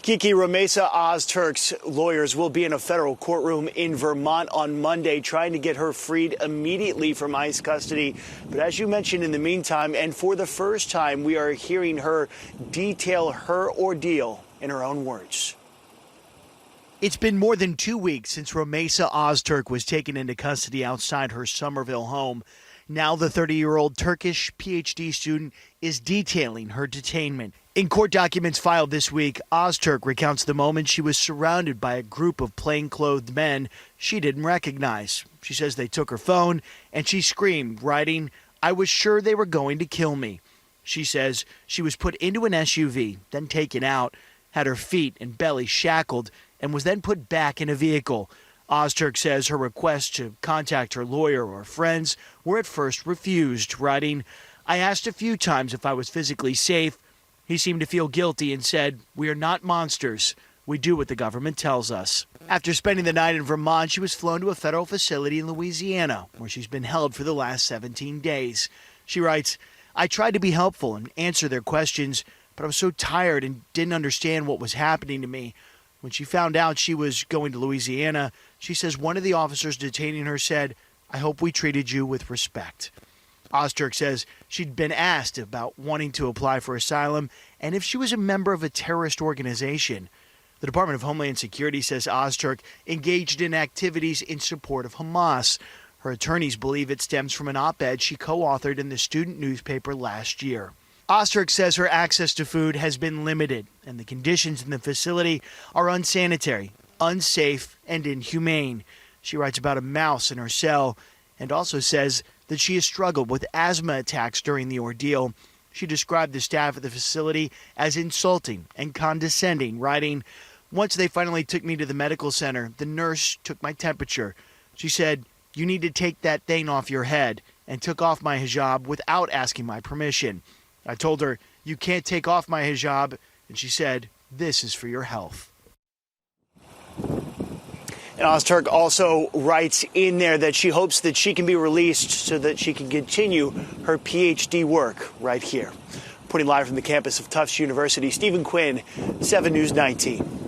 Kiki, Rumeysa Ozturk's lawyers will be in a federal courtroom in Vermont on Monday trying to get her freed immediately from ICE custody. But as you mentioned, in the meantime, and for the first time, we are hearing her detail her ordeal in her own words. It's been more than 2 weeks since Rumeysa Ozturk was taken into custody outside her Somerville home. Now the 30-year-old Turkish PhD student is detailing her detainment. In court documents filed this week, Ozturk recounts the moment she was surrounded by a group of plainclothed men she didn't recognize. She says they took her phone and she screamed, writing, "I was sure they were going to kill me." She says she was put into an SUV, then taken out, had her feet and belly shackled, and was then put back in a vehicle. Ozturk says her requests to contact her lawyer or friends were at first refused, writing, "I asked a few times if I was physically safe. He seemed to feel guilty and said, 'We are not monsters. We do what the government tells us.'" After spending the night in Vermont, she was flown to a federal facility in Louisiana, where she's been held for the last 17 days. She writes, "I tried to be helpful and answer their questions, but I was so tired and didn't understand what was happening to me." When she found out she was going to Louisiana, she says one of the officers detaining her said, "I hope we treated you with respect." Ozturk says she'd been asked about wanting to apply for asylum and if she was a member of a terrorist organization. The Department of Homeland Security says Ozturk engaged in activities in support of Hamas. Her attorneys believe it stems from an op-ed she co-authored in the student newspaper last year. Ozturk says her access to food has been limited, and the conditions in the facility are unsanitary, unsafe, and inhumane. She writes about a mouse in her cell and also says that she has struggled with asthma attacks during the ordeal. She described the staff at the facility as insulting and condescending, writing, "Once they finally took me to the medical center, the nurse took my temperature. She said, 'You need to take that thing off your head,' and took off my hijab without asking my permission. I told her, 'You can't take off my hijab,' and she said, 'This is for your health.'" And Ozturk also writes in there that she hopes that she can be released so that she can continue her PhD work right here. Reporting live from the campus of Tufts University, Quinn, 7 News 19.